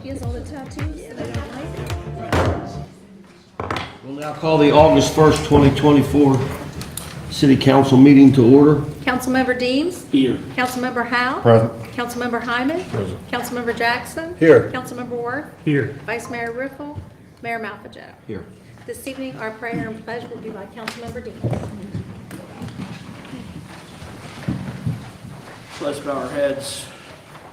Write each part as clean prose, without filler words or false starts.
copies on the tattoos. We'll now call the August 1st, 2024 City Council meeting to order. Councilmember Deems. Here. Councilmember Howe. Present. Councilmember Hyman. Present. Councilmember Jackson. Here. Councilmember Worth. Here. Vice Mayor Riffle. Mayor Malfagetto. Here. This evening, our prayer and pledge will be by Councilmember Deems. Let's bow our heads.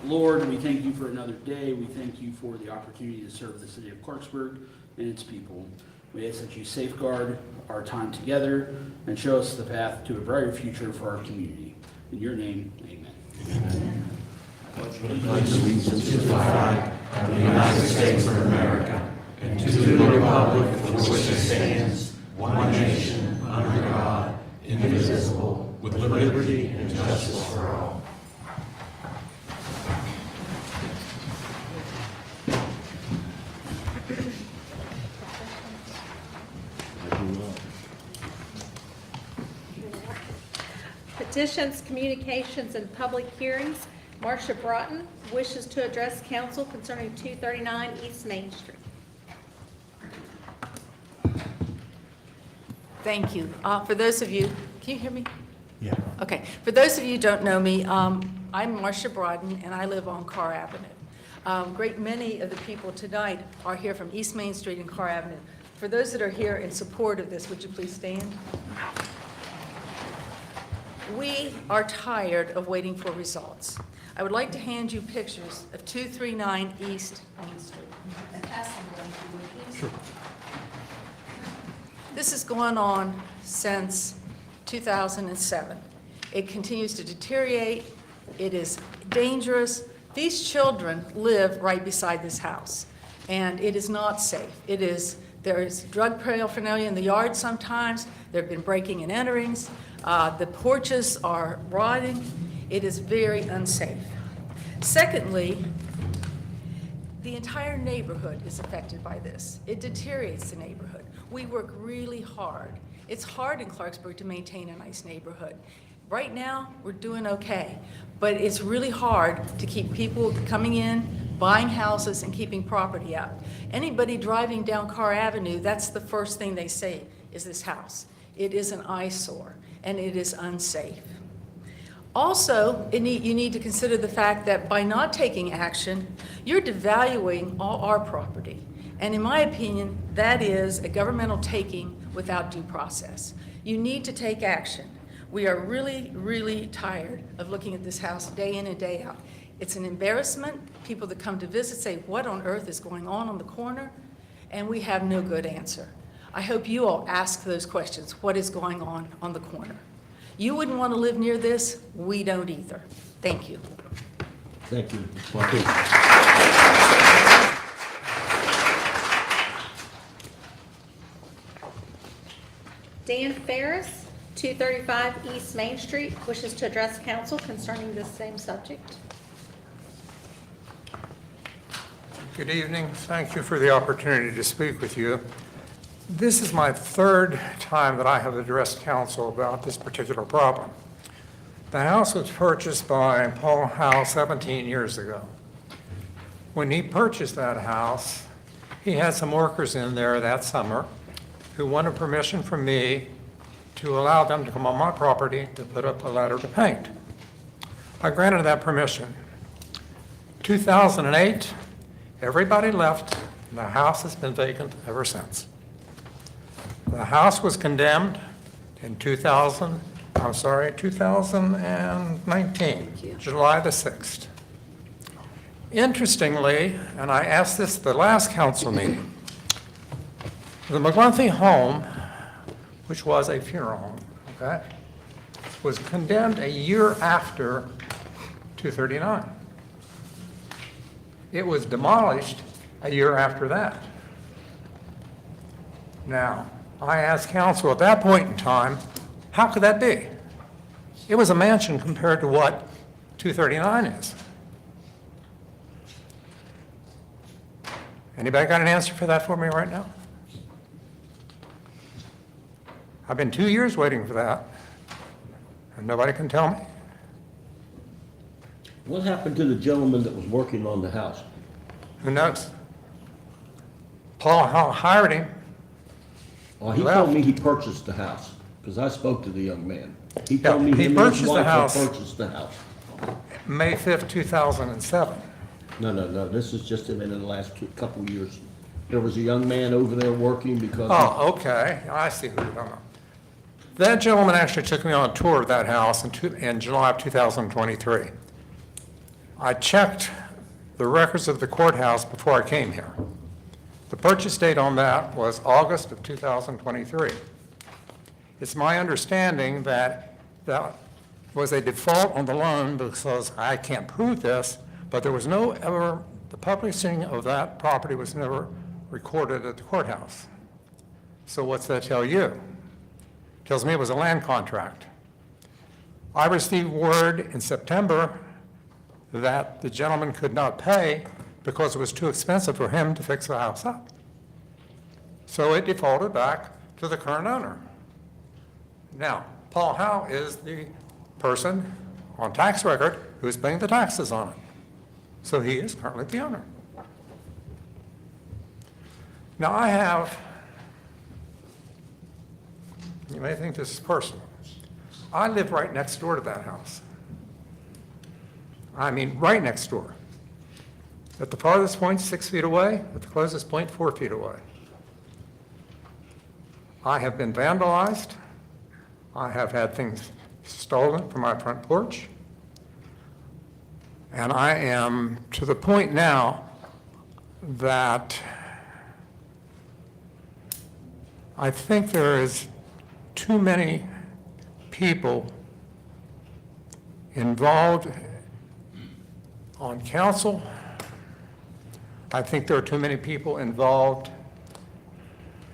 Lord, we thank you for another day. We thank you for the opportunity to serve the city of Clarksburg and its people. We ask that you safeguard our time together and show us the path to a brighter future for our community. In your name, amen. Pledge allegiance to the flag of the United States of America and to the republic for which it stands, one nation, under God, indivisible, with liberty and justice for all. Petitions, communications, and public hearings. Marcia Broughton wishes to address council concerning 239 East Main Street. Thank you. For those of you, can you hear me? Yeah. Okay. For those of you who don't know me, I'm Marcia Broughton, and I live on Carr Avenue. Great many of the people tonight are here from East Main Street and Carr Avenue. For those that are here in support of this, would you please stand? We are tired of waiting for results. I would like to hand you pictures of 239 East Main Street. And pass them down to you, please. This has gone on since 2007. It continues to deteriorate. It is dangerous. These children live right beside this house, and it is not safe. There is drug paraphernalia in the yard sometimes. There have been breaking and enterings. The porches are rotting. It is very unsafe. Secondly, the entire neighborhood is affected by this. It deteriorates the neighborhood. We work really hard. It's hard in Clarksburg to maintain a nice neighborhood. Right now, we're doing okay, but it's really hard to keep people coming in, buying houses, and keeping property out. Anybody driving down Carr Avenue, that's the first thing they say is this house. It is an eyesore, and it is unsafe. Also, you need to consider the fact that by not taking action, you're devaluing all our property. And in my opinion, that is a governmental taking without due process. You need to take action. We are really, really tired of looking at this house day in and day out. It's an embarrassment. People that come to visit say, what on earth is going on the corner? And we have no good answer. I hope you all ask those questions. What is going on the corner? You wouldn't want to live near this. We don't either. Thank you. Thank you. Dan Ferris, 235 East Main Street, wishes to address council concerning this same subject. Good evening. Thank you for the opportunity to speak with you. This is my third time that I have addressed council about this particular problem. The house was purchased by Paul Howe 17 years ago. When he purchased that house, he had some workers in there that summer who wanted permission from me to allow them to come on my property to put up a ladder to paint. I granted that permission. 2008, everybody left, and the house has been vacant ever since. The house was condemned in 2019, July the 6th. Interestingly, and I asked this at the last council meeting, the McGlunthy home, which was a funeral home, okay, was condemned a year after 239. It was demolished a year after that. Now, I asked council at that point in time, how could that be? It was a mansion compared to what 239 is. Anybody got an answer for that for me right now? I've been 2 years waiting for that, and nobody can tell me. What happened to the gentleman that was working on the house? Who knows? Paul hired him. Well, he Left. told me he purchased the house, because I spoke to the young man. He told me he him and his purchased the wife had house. purchased the house. May 5th, 2007. No, this is just in the last couple of years. There was a young man over there working because. Oh, okay, I see who you're talking about. That gentleman actually took me on a tour of that house in July of 2023. I checked the records of the courthouse before I came here. The purchase date on that was August of 2023. It's my understanding that that was a default on the loan because I can't prove this, but there was the publishing of that property was never recorded at the courthouse. So what's that tell you? Tells me it was a land contract. I received word in September that the gentleman could not pay because it was too expensive for him to fix the house up. So it defaulted back to the current owner. Now, Paul Howe is the person on tax record who is paying the taxes on it. So he is currently the owner. Now you may think this is personal. I live right next door to that house. I mean, right next door. At the farthest point, 6 feet away, at the closest point, 4 feet away. I have been vandalized. I have had things stolen from my front porch. And I am to the point now that I think there is too many people involved on council. I think there are too many people involved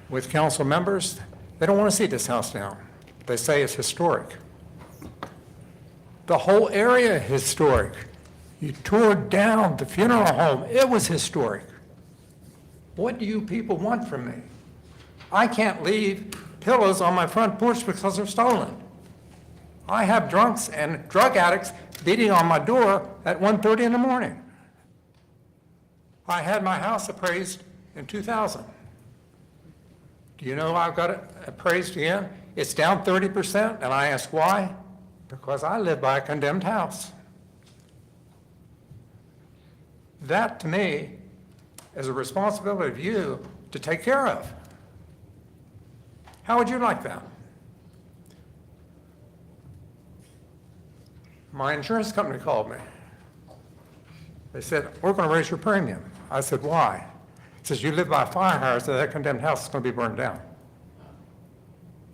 with council members. They don't want to see this house down. They say it's historic. The whole area is historic. You tore down the funeral home. It was historic. What do you people want from me? I can't leave pillows on my front porch because they're stolen. I have drunks and drug addicts beating on my door at 1:30 in the morning. I had my house appraised in 2000. Do you know I've got it appraised again? It's down 30%, and I ask why? Because I live by a condemned house. That, to me, is a responsibility of you to take care of. How would you like that? My insurance company called me. They said, we're going to raise your premium. I said, why? He says, you live by a fire hydrant, so that condemned house is going to be burned down.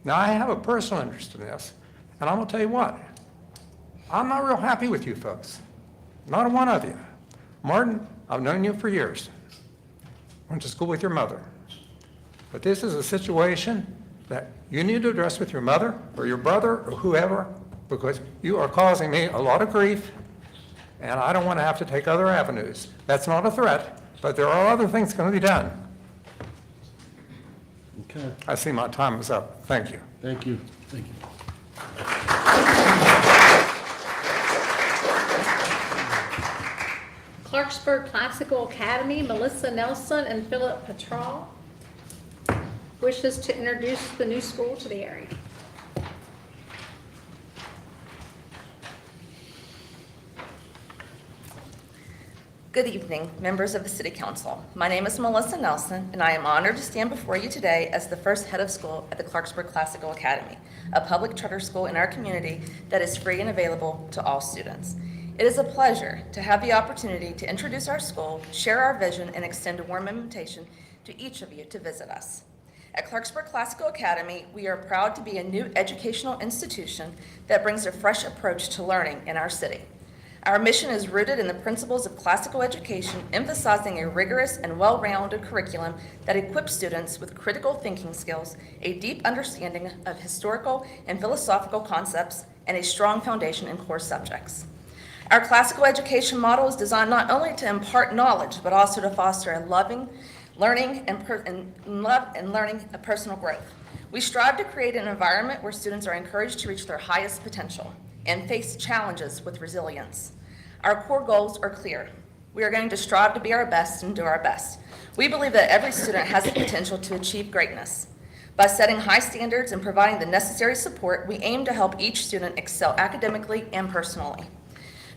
Now, I have a personal interest in this, and I'm going to tell you what. I'm not real happy with you folks. Not one of you. Martin, I've known you for years. Went to school with your mother. But this is a situation that you need to address with your mother or your brother or whoever, because you are causing me a lot of grief, and I don't want to have to take other avenues. That's not a threat, but there are other things going to be done. Okay, I see my time is up. Thank you. thank you. Thank you. Clarksburg Classical Academy, Melissa Nelson and Philip Petral wishes to introduce the new school to the area. Good evening, members of the City Council. My name is Melissa Nelson, and I am honored to stand before you today as the first head of school at the Clarksburg Classical Academy, a public charter school in our community that is free and available to all students. It is a pleasure to have the opportunity to introduce our school, share our vision, and extend a warm invitation to each of you to visit us. At Clarksburg Classical Academy, we are proud to be a new educational institution that brings a fresh approach to learning in our city. Our mission is rooted in the principles of classical education, emphasizing a rigorous and well-rounded curriculum that equips students with critical thinking skills, a deep understanding of historical and philosophical concepts, and a strong foundation in core subjects. Our classical education model is designed not only to impart knowledge, but also to foster a loving learning and personal growth. We strive to create an environment where students are encouraged to reach their highest potential and face challenges with resilience. Our core goals are clear: We are going to strive to be our best and do our best. We believe that every student has the potential to achieve greatness. By setting high standards and providing the necessary support, we aim to help each student excel academically and personally.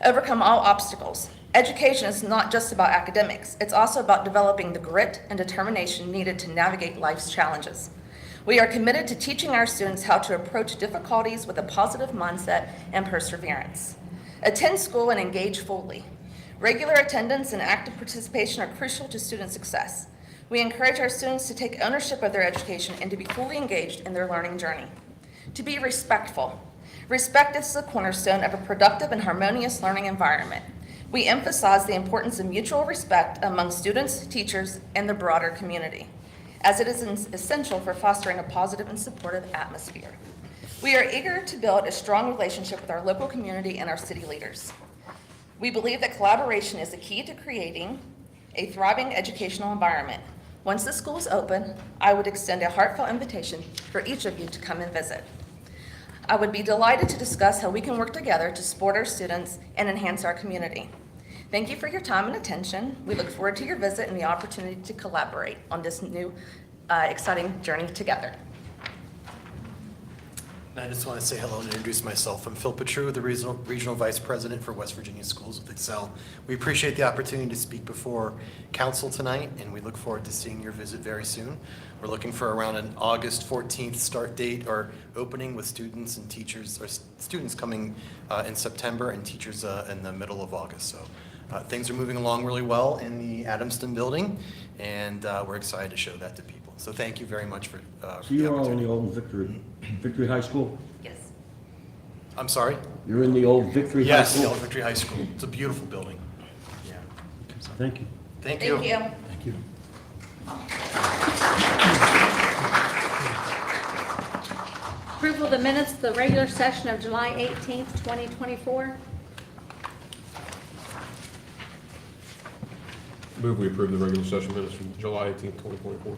Overcome all obstacles. Education is not just about academics. It's also about developing the grit and determination needed to navigate life's challenges. We are committed to teaching our students how to approach difficulties with a positive mindset and perseverance. Attend school and engage fully. Regular attendance and active participation are crucial to student success. We encourage our students to take ownership of their education and to be fully engaged in their learning journey. To be respectful. Respect is the cornerstone of a productive and harmonious learning environment. We emphasize the importance of mutual respect among students, teachers, and the broader community, as it is essential for fostering a positive and supportive atmosphere. We are eager to build a strong relationship with our local community and our city leaders. We believe that collaboration is the key to creating a thriving educational environment. Once the school is open, I would extend a heartfelt invitation for each of you to come and visit. I would be delighted to discuss how we can work together to support our students and enhance our community. Thank you for your time and attention. We look forward to your visit and the opportunity to collaborate on this new exciting journey together. And I just want to say hello and introduce myself. I'm Phil Petru, the Regional Vice President for West Virginia Schools with Excel. We appreciate the opportunity to speak before Council tonight, and we look forward to seeing your visit very soon. We're looking for around an August 14th start date or opening with students and teachers, or students coming in September and teachers in the middle of August. So things are moving along really well in the Adamston building, and we're excited to show that to people. So thank you very much for So the you're all in opportunity. the old Victory High School? Yes. I'm sorry? You're in the old Victory High Yes, School? the Old Victory High School. It's a beautiful building. Yeah. Thank you. Thank you. Thank you. Thank you. Approval of the minutes of the regular session of July 18th, 2024. Move we approve the regular session minutes from July 18th, 2024.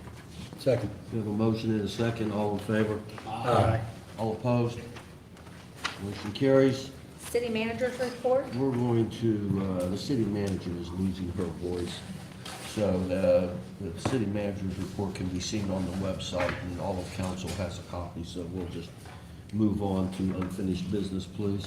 Second. We have a motion and a second. All in favor? Aye. All opposed? Motion carries. City managers report. We're going to, the city manager is losing her voice. So the city manager's report can be seen on the website, and all of council has a copy. So we'll just move on to unfinished business, please.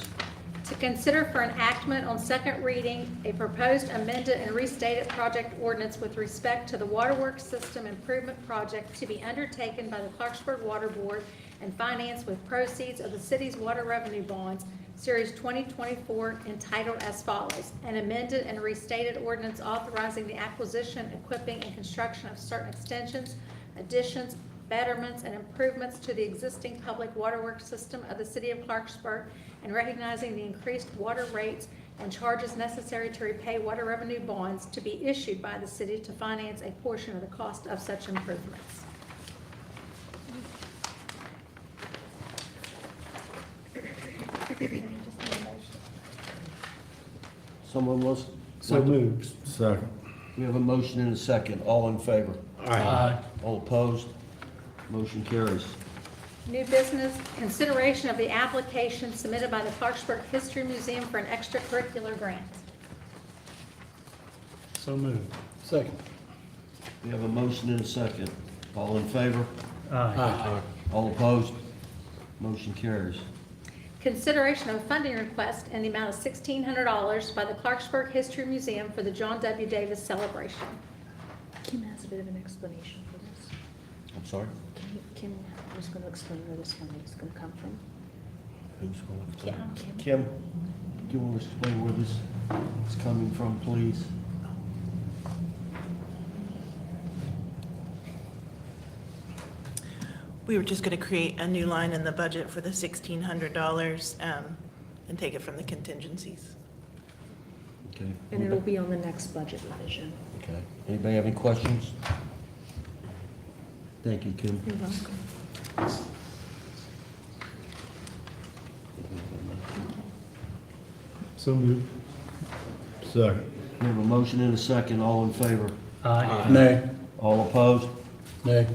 To consider for enactment on second reading, a proposed amended and restated project ordinance with respect to the waterworks system improvement project to be undertaken by the Clarksburg Water Board and financed with proceeds of the city's water revenue bonds, Series 2024, entitled as follows: an amended and restated ordinance authorizing the acquisition, equipping, and construction of certain extensions, additions, betterments, and improvements to the existing public waterworks system of the city of Clarksburg, and recognizing the increased water rates and charges necessary to repay water revenue bonds to be issued by the city to finance a portion of the cost of such improvements. Someone wants? So moved. Second. We have a motion and a second. All in favor? Aye. All opposed? Motion carries. New business, consideration of the application submitted by the Clarksburg History Museum for an extracurricular grant. So moved. Second. We have a motion and a second. All in favor? Aye. All opposed? Motion carries. Consideration of a funding request in the amount of $1,600 by the Clarksburg History Museum for the John W. Davis celebration. Kim has a bit of an explanation for this. I'm sorry? Kim was going to explain where this funding is going to come from. Who's going to explain? Kim. Kim, do you want to explain where this is coming from, please? We were just going to create a new line in the budget for the $1,600 and take it from the contingencies. Okay. And it'll be on the next budget revision. Okay. Anybody have any questions? Thank you, Kim. You're welcome. So moved. Second. We have a motion and a second. All in favor? Aye. Nay. All opposed? Nay.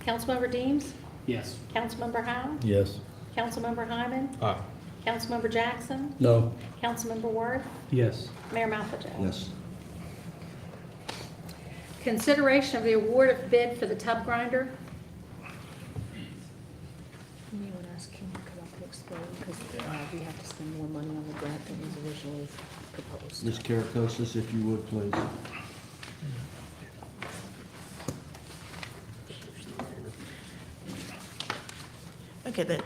Councilmember Deems? Yes. Councilmember Howe? Yes. Councilmember Hyman? Aye. Councilmember Jackson, No. Councilmember Worth, Yes. Mayor Malpaget. Yes. Consideration of the award of bid for the tub grinder. You may want to ask Kim to come up and explain, because we have to spend more money on the grant than was originally proposed. Ms. Karakosis, if you would, please. Okay, the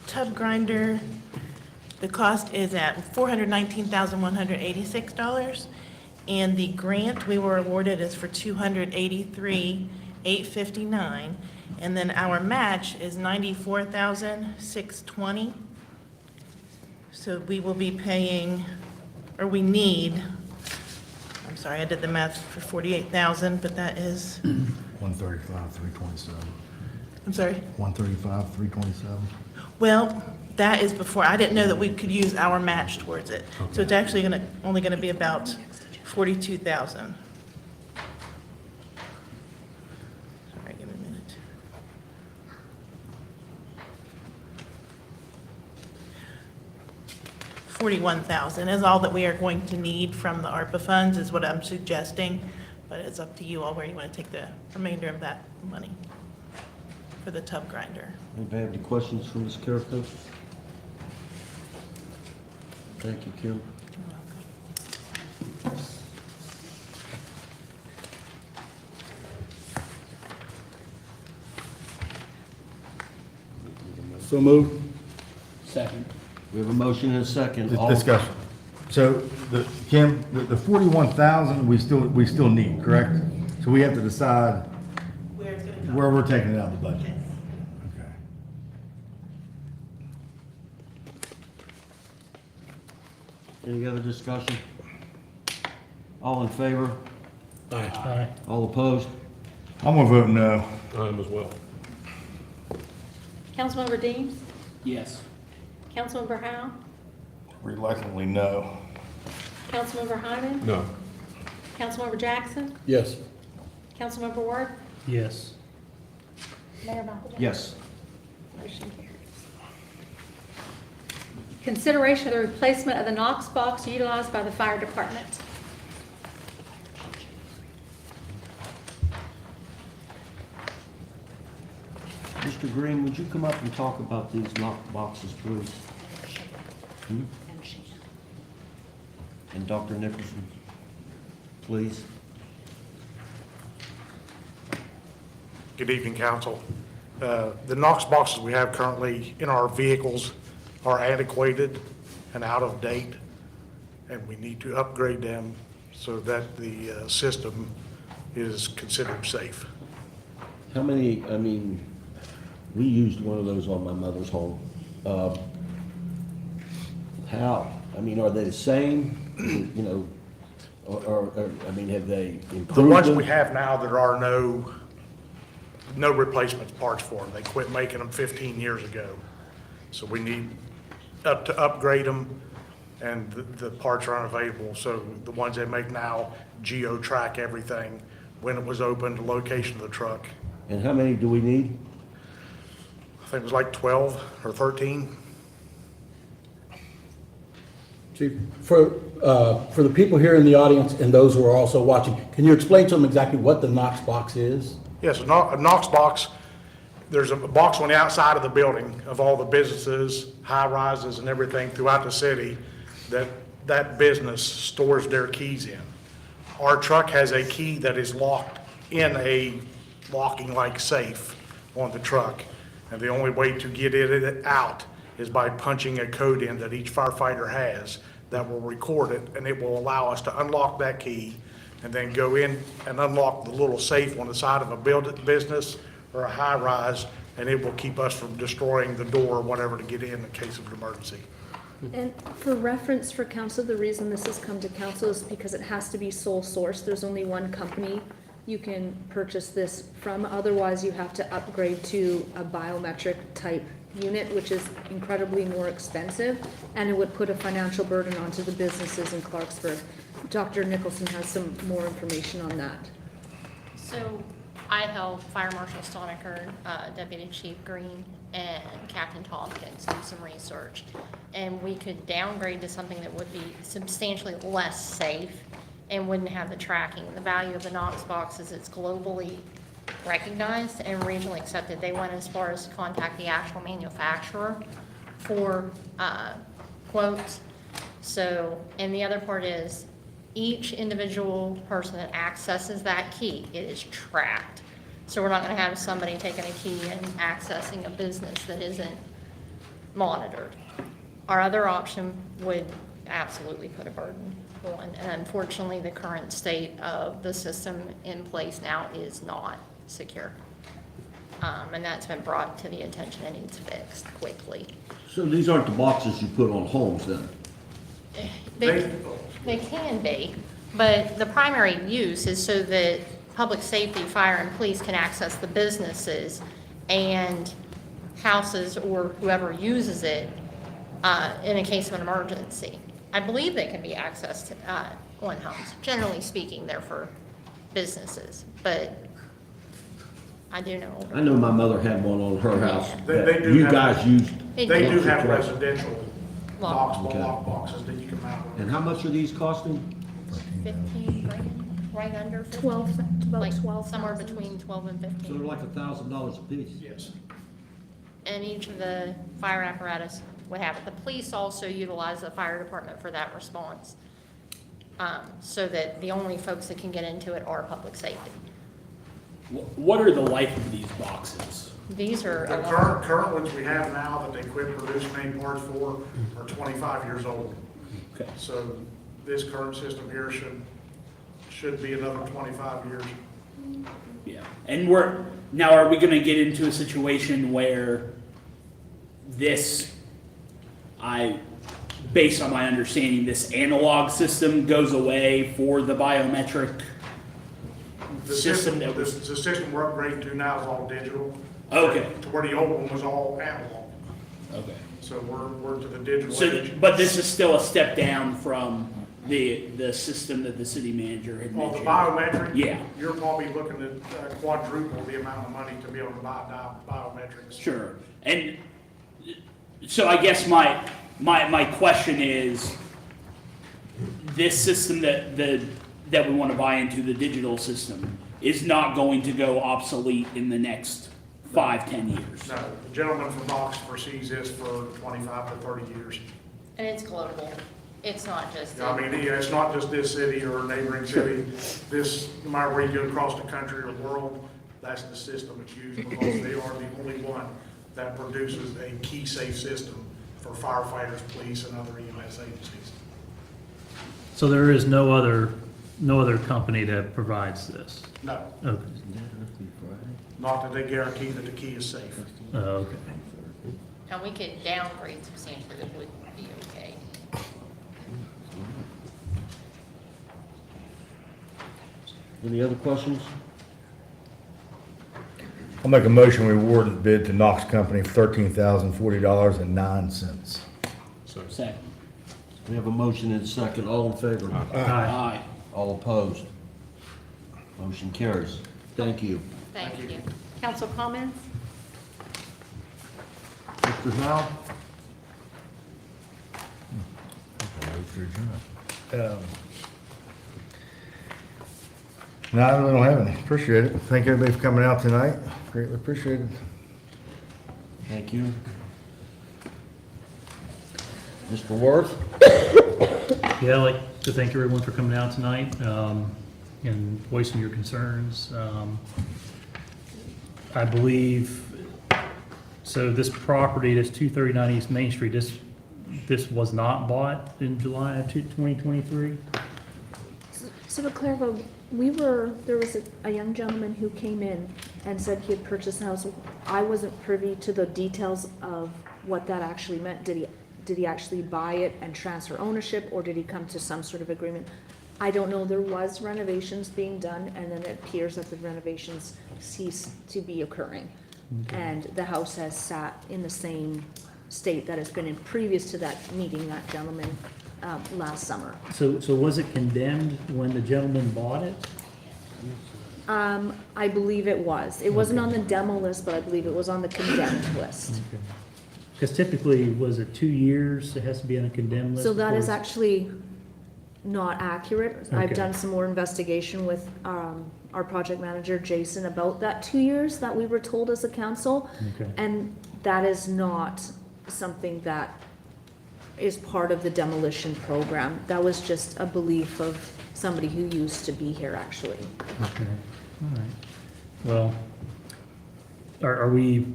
tub grinder, the cost is at $419,186, and the grant we were awarded is for $283,859, and then our match is $94,620. So we will be paying, or we need, I'm sorry, I did the math for 48,000, but that is, 135, 327. I'm sorry. 135, 327. Well, that is before, I didn't know that we could use our match towards it. So it's actually only gonna be about 42,000. Sorry, give me a minute. $41,000 is all that we are going to need from the ARPA funds, is what I'm suggesting. But it's up to you all where you want to take the remainder of that money for the tub grinder. Anybody have any questions for Ms. Karakosis? Thank you, Kim. So moved. Second. We have a motion and a second. All- Discussion. So, Kim, the 41,000, we still need, correct? So we have to decide Where it's going to come. where we're taking it out of the budget. Yes. Okay. Any other discussion? All in favor? Aye. All opposed? I'm gonna vote no. I am as well. Councilmember Dean, Yes. Councilmember Howe, Reluctantly, no. Councilmember Hyman, No. Councilmember Jackson, Yes. Councilmember Worth, Yes. Mayor Malpaget. Yes. Motion carries. Consideration of the replacement of the Knox box utilized by the fire department. Mr. Green, would you come up and talk about these knock boxes, please? Hmm? And Dr. Nicholson, please? Good evening, council. The Knox boxes we have currently in our vehicles are antiquated and out of date, and we need to upgrade them so that the system is considered safe. How many, I mean, we used one of those on my mother's home. How, I mean, are they the same, you know, or, I mean, have they improved? The ones them? we have now, there are no replacement parts for them. They quit making them 15 years ago. So we need to upgrade them, and the parts are unavailable. So the ones they make now geo-track everything, when it was opened, the location of the truck. And how many do we need? I think it was like 12 or 13. Chief, for the people here in the audience and those who are also watching, can you explain to them exactly what the Knox box is? Yes, a Knox box, there's a box on the outside of the building of all the businesses, high rises and everything throughout the city that business stores their keys in. Our truck has a key that is locked in a locking-like safe on the truck. And the only way to get it out is by punching a code in that each firefighter has that will record it, and it will allow us to unlock that key and then go in and unlock the little safe on the side of a business or a high-rise, and it will keep us from destroying the door or whatever to get in case of an emergency. And for reference for council, the reason this has come to council is because it has to be sole source. There's only one company you can purchase this from. Otherwise, you have to upgrade to a biometric type unit, which is incredibly more expensive, and it would put a financial burden onto the businesses in Clarksburg. Dr. Nicholson has some more information on that. So I helped Fire Marshal Stoniker, Deputy Chief Green, and Captain Tompkins do some research. And we could downgrade to something that would be substantially less safe and wouldn't have the tracking. The value of the Knox box is it's globally recognized and regionally accepted. They went as far as to contact the actual manufacturer for quotes. So, and the other part is, each individual person that accesses that key, it is tracked. So we're not gonna have somebody taking a key and accessing a business that isn't monitored. Our other option would absolutely put a burden on, and unfortunately, the current state of the system in place now is not secure. And that's been brought to the attention and needs fixed quickly. So these aren't the boxes you put on homes then? They can be, but the primary use is so that public safety, fire, and police can access the businesses and houses or whoever uses it in a case of an emergency. I believe they can be accessed on homes. Generally speaking, they're for businesses, but I do know. I know my mother had one on her house. They that do you have- guys used. They They do do. have residential Okay. lock boxes that you can mount. And how much are these costing? 15 grand, right under 15? 12, about Like 12,000. somewhere between 12 and So 15. they're like $1,000 a piece. Yes. And each of the fire apparatus would have it. The police also utilize the fire department for that response, so that the only folks that can get into it are public safety. What are the life of these boxes? These are, The current ones we have now that they quit producing any parts for are 25 years old. Okay. So this current system here should be another 25 years. Yeah, and are we gonna get into a situation where this, based on my understanding, this analog system goes away for the biometric The system that the was? system we're upgrading to now is all digital. Okay, To where the old one was all analog. okay. So we're to the digital So, age. but this is still a step down from the system that the city manager had On the mentioned? biometric. Yeah. You're probably looking at quadruple the amount of money to be able to buy biometrics. Sure, and so I guess my question is, this system that we want to buy into, the digital system, is not going to go obsolete in the next 5-10 years? No, the gentleman from Knox foresees this for 25 to 30 years. and it's global. It's not just. I mean, it's not just this city or a neighboring city. This, no matter where you go across the country or world, that's the system that's used because they are the only one that produces a key safe system for firefighters, police, and other EMS agencies. So there is no other company that provides this? No, Okay. not that they guarantee that the key is safe. Okay. And we could downgrade substantially, that would be okay. Any other questions? I'll make a motion, we award the bid to Knox Company for $13,040.09. Second. We have a motion and a second. All in favor? Aye. All opposed? Motion carries. Thank you. Thank you. Council comments? Mr. Howe? No, I really don't have any. Appreciate it. Thank everybody for coming out tonight. Greatly appreciated. Thank you. Mr. Worth? Yeah, I'd like to thank everyone for coming out tonight and voicing your concerns. I believe, so this property, this 239 East Main Street, this was not bought in July of 2023? So to clarify, there was a young gentleman who came in and said he had purchased a house. I wasn't privy to the details of what that actually meant. Did he actually buy it and transfer ownership, or did he come to some sort of agreement? I don't know. There was renovations being done, and then it appears that the renovations ceased to be occurring. And the house has sat in the same state that it's been in previous to that meeting, that gentleman, last summer. So was it condemned when the gentleman bought it? I believe it was. It wasn't on the demo list, but I believe it was on the condemned list. Because typically, was it 2 years, it has to be on a condemned list? So that before is it's- actually not accurate. I've Okay. done some more investigation with our project manager, Jason, about that 2 years that we were told as a council. Okay. And that is not something that is part of the demolition program. That was just a belief of somebody who used to be here, actually. Okay, all right. Well, are we,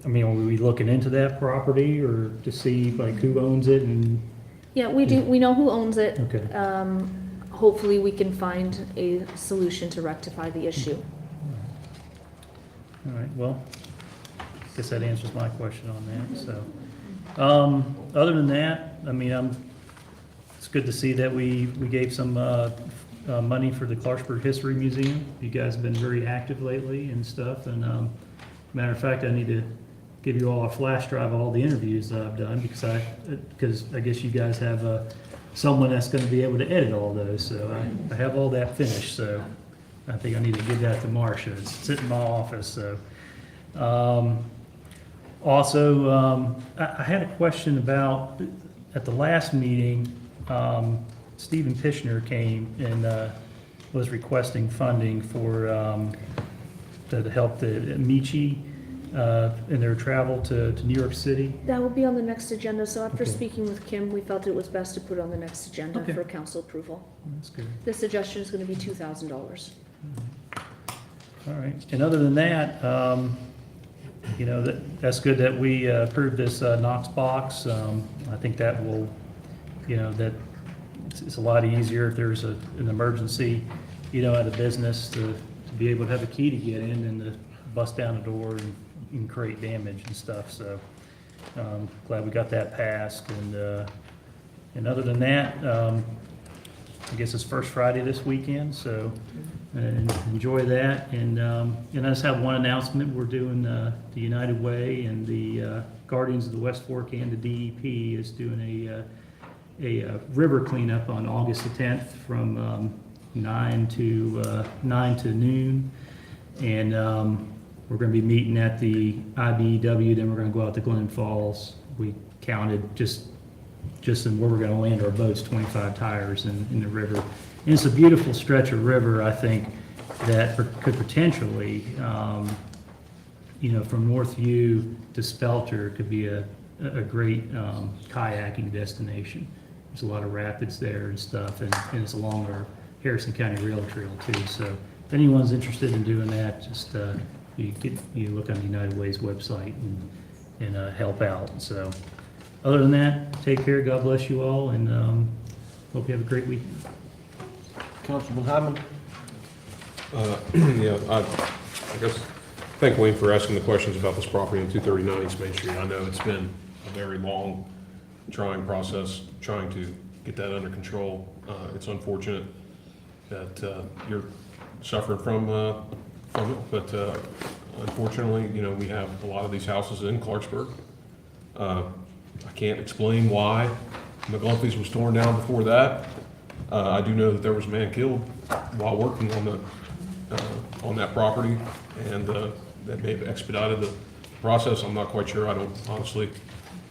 I mean, are we looking into that property or to see like who owns it and, Yeah, we do, we know who owns it. okay. Hopefully, we can find a solution to rectify the issue. All right, well, I guess that answers my question on that, so. Other than that, I mean, it's good to see that we gave some, money for the Clarksburg History Museum. You guys have been very active lately and stuff, and, matter of fact, I need to give you all a flash drive of all the interviews that I've done, because I guess you guys have, someone that's gonna be able to edit all those, so I have all that finished, so I think I need to give that to Marcia. It's sitting in my office, so. Also, I had a question about, at the last meeting, Stephen Pishner came and was requesting funding for, to help the Amici in their travel to New York City. That will be on the next agenda, so after Okay. speaking with Kim, we felt it was best to put it on the next agenda Okay. for council approval. That's good. The suggestion is gonna be $2,000. All right, and other than that, you know, that's good that we approved this Knox box. I think that will, you know, that it's a lot easier if there's an emergency, you know, at a business to be able to have a key to get in and to bust down the door and create damage and stuff, so glad we got that passed. And other than that, I guess it's First Friday this weekend, so enjoy that. And I just have one announcement. We're doing the United Way and the Guardians of the West Fork and the DEP is doing a river cleanup on August the 10th from 9 to noon. And we're going to be meeting at the IBEW, then we're going to go out to Glen Falls. We counted just in where we're going to land our boats, 25 tires in the river. And it's a beautiful stretch of river, I think, that could potentially, you know, from Northview to Spelter could be a great kayaking destination. There's a lot of rapids there and stuff, and it's along our Harrison County Rail Trail too. So if anyone's interested in doing that, just you look on the United Way's website and help out. So other than that, take care. God bless you all, and hope you have a great week. Councilman Hyman? Yeah, I guess, thank Wayne for asking the questions about this property on 239 East Main Street. I know it's been a very long, trying process, trying to get that under control. It's unfortunate that you're suffering from it, but unfortunately, you know, we have a lot of these houses in Clarksburg. I can't explain why McGlumpy's was torn down before that. I do know that there was a man killed while working on that property, and that may have expedited the process. I'm not quite sure. I don't honestly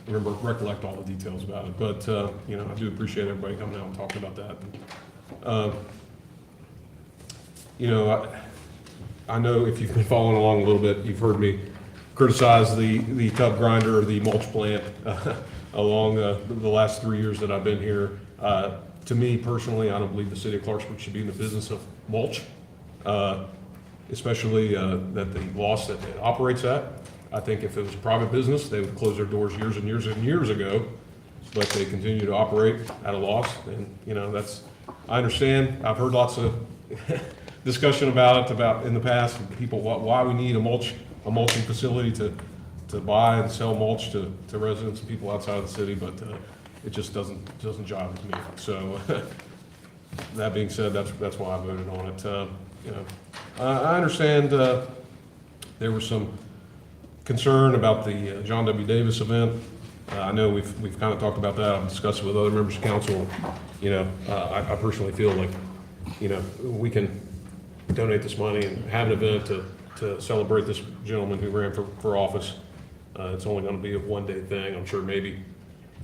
recollect all the details about it, but you know, I do appreciate everybody coming out and talking about that. You know, I know if you've been following along a little bit, you've heard me criticize the tub grinder or the mulch plant along the last 3 years that I've been here. To me personally, I don't believe the city of Clarksburg should be in the business of mulch, especially that the loss that it operates at. I think if it was a private business, they would close their doors years and years and years ago, but they continue to operate at a loss. And, you know, I understand. I've heard lots of discussion about it in the past, people, why we need a mulching facility to buy and sell mulch to residents and people outside of the city, but it just doesn't jive with me. So that being said, that's why I voted on it. You know, I understand there was some concern about the John W. Davis event. I know we've kind of talked about that. I've discussed it with other members of council. You know, I personally feel like, you know, we can donate this money and have an event to celebrate this gentleman who ran for office. It's only going to be a one-day thing. I'm sure maybe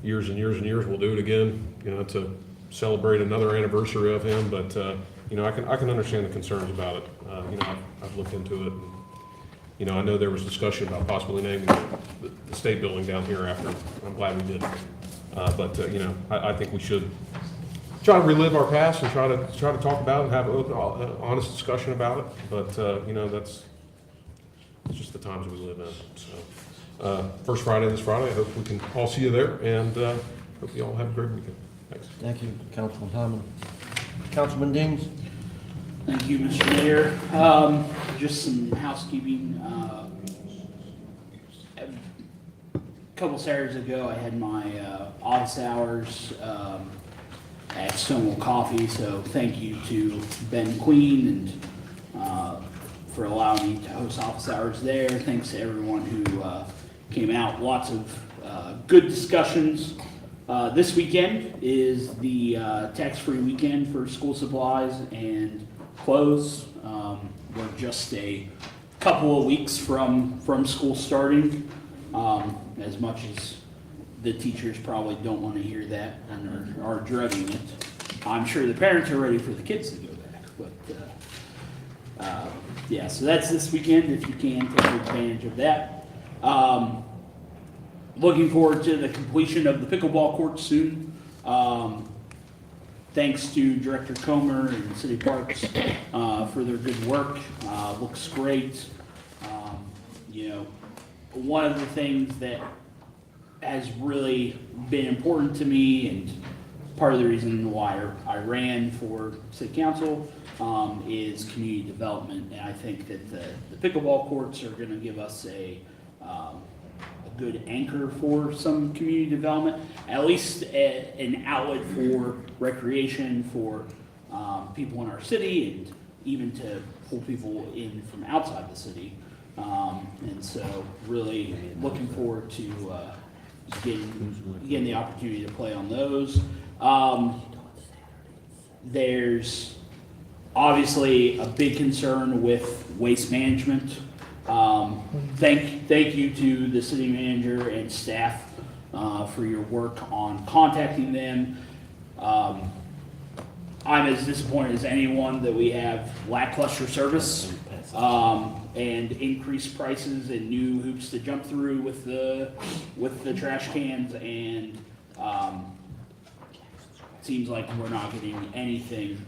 years and years and years we'll do it again, to celebrate another anniversary of him. But I can understand the concerns about it. I've looked into it. And, I know there was discussion about possibly naming the state building down here after. I'm glad we didn't. But I think we should try to relive our past and try to talk about it and have an open, honest discussion about it. But it's just the times we live in. So, first Friday this Friday. I hope we can all see you there, and hope you all have a great weekend. Thanks. Thank you, Councilman Hyman. Councilman Deans? Thank you, Mr. Mayor. Just some housekeeping. A couple Saturdays ago, I had my office hours at Stonewall Coffee, so thank you to Ben Queen and for allowing me to host office hours there. Thanks to everyone who came out. Lots of good discussions. This weekend is the tax-free weekend for school supplies and clothes. We're just a couple of weeks from school starting, as much as the teachers probably don't want to hear that and are dreading it. I'm sure the parents are ready for the kids to go back, but yeah, so that's this weekend. If you can, take advantage of that. Looking forward to the completion of the pickleball court soon. Thanks to Director Comer and City Parks for their good work. Looks great. One of the things that has really been important to me, and part of the reason why I ran for City Council, is community development. And I think that the pickleball courts are going to give us a good anchor for some community development, at least an outlet for recreation for people in our city, and even to pull people in from outside the city. And so really looking forward to getting the opportunity to play on those. There's obviously a big concern with waste management. Thank you to the city manager and staff for your work on contacting them. I'm as disappointed as anyone that we have lackluster service and increased prices and new hoops to jump through with the trash cans, and it seems like we're not getting anything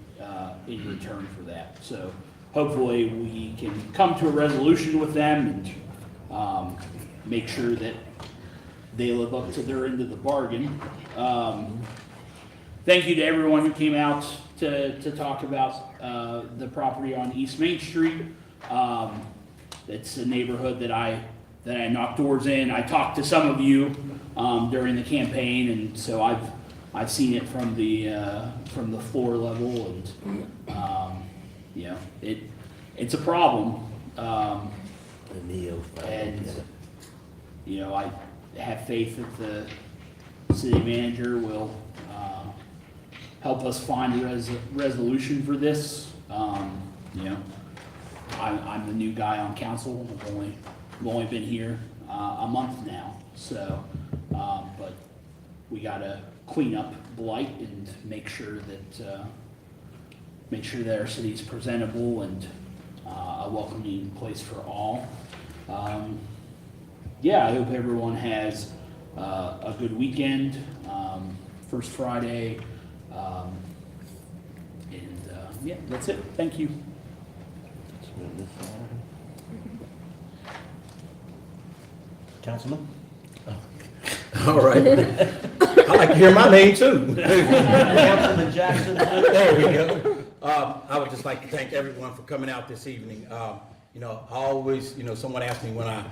in return for that. So hopefully we can come to a resolution with them and make sure that they live up to their end of the bargain. Thank you to everyone who came out to talk about the property on East Main Street. It's a neighborhood that I knocked doors in. I talked to some of you during the campaign, and so I've seen it from the floor level, and it's a problem. And I have faith that the city manager will help us find a resolution for this. I'm the new guy on council. I've only been here a month now, so but we gotta clean up blight and make sure that our city's presentable and a welcoming place for all. I hope everyone has a good weekend. First Friday, that's it. Thank you. Councilman? All right. I like to hear my name too. Councilman Jackson? There we go. I would just like to thank everyone for coming out this evening. I always, someone asked me when I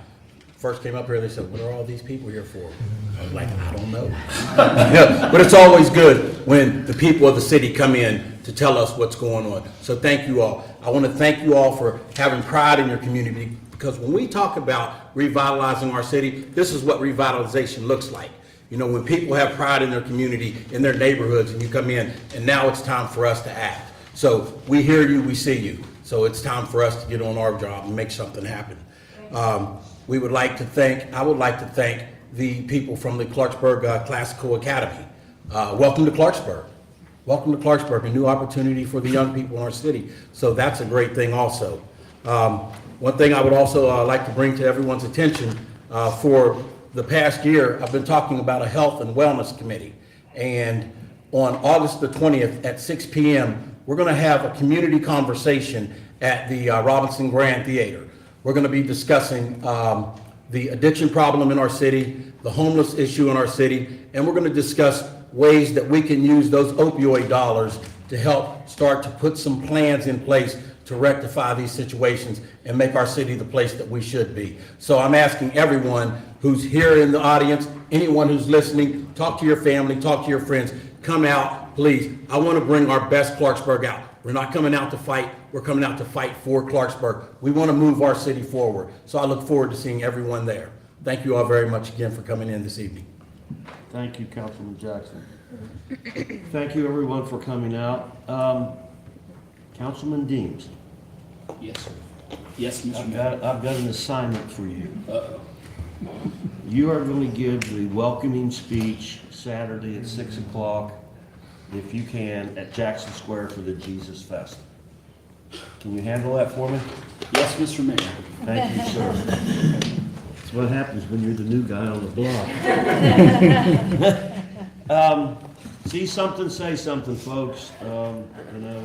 first came up here, they said, what are all these people here for? I was like, I don't know. But it's always good when the people of the city come in to tell us what's going on. So thank you all. I want to thank you all for having pride in your community, because when we talk about revitalizing our city, this is what revitalization looks like. When people have pride in their community, in their neighborhoods, and you come in, and now it's time for us to act. So we hear you, we see you. So it's time for us to get on our job and make something happen. I would like to thank the people from the Clarksburg Classical Academy. Welcome to Clarksburg. Welcome to Clarksburg, a new opportunity for the young people in our city. So that's a great thing also. One thing I would also like to bring to everyone's attention, for the past year, I've been talking about a health and wellness committee. And on August the 20th at 6 p.m., we're going to have a community conversation at the Robinson Grand Theater. We're going to be discussing the addiction problem in our city, the homeless issue in our city, and we're going to discuss ways that we can use those opioid dollars to help start to put some plans in place to rectify these situations and make our city the place that we should be. So I'm asking everyone who's here in the audience, anyone who's listening, talk to your family, talk to your friends, come out, please. I want to bring our best Clarksburg out. We're not coming out to fight, we're coming out to fight for Clarksburg. We want to move our city forward. So I look forward to seeing everyone there. Thank you all very much again for coming in this evening. Thank you, Councilman Jackson. Thank you, everyone, for coming out. Councilman Deems. Yes, sir. Yes, Mr. I've Mayor. got an assignment for you. Uh-oh. You are going to give the welcoming speech Saturday at 6 o'clock, if you can, at Jackson Square for the Jesus Fest. Can you handle that for me? Yes, Mr. Mayor. Thank you, sir. That's what happens when you're the new guy on the block. See something, say something, folks. You know,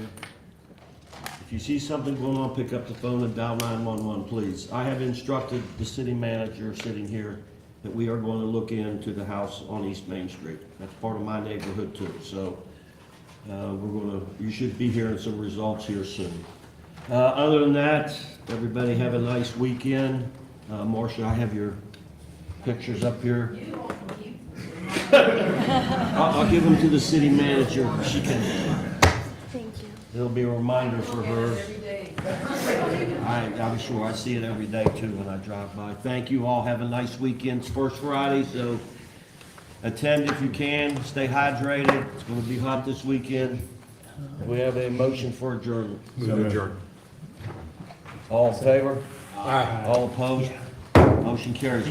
if you see something going on, pick up the phone and dial 911, please. I have instructed the city manager sitting here that we are going to look into the house on East Main Street. That's part of my neighborhood too. So you should be hearing some results here soon. Other than that, everybody have a nice weekend. Marcia, I have your pictures up here. I'll give them to the city manager. She can. Thank you. It'll be a reminder for her. I'm sure I see it every day too when I drive by. Thank you all. Have a nice weekend. It's First Friday, so attend if you can. Stay hydrated. It's going to be hot this weekend. We have a motion for adjournment. All in favor? Aye. All opposed? Motion carries.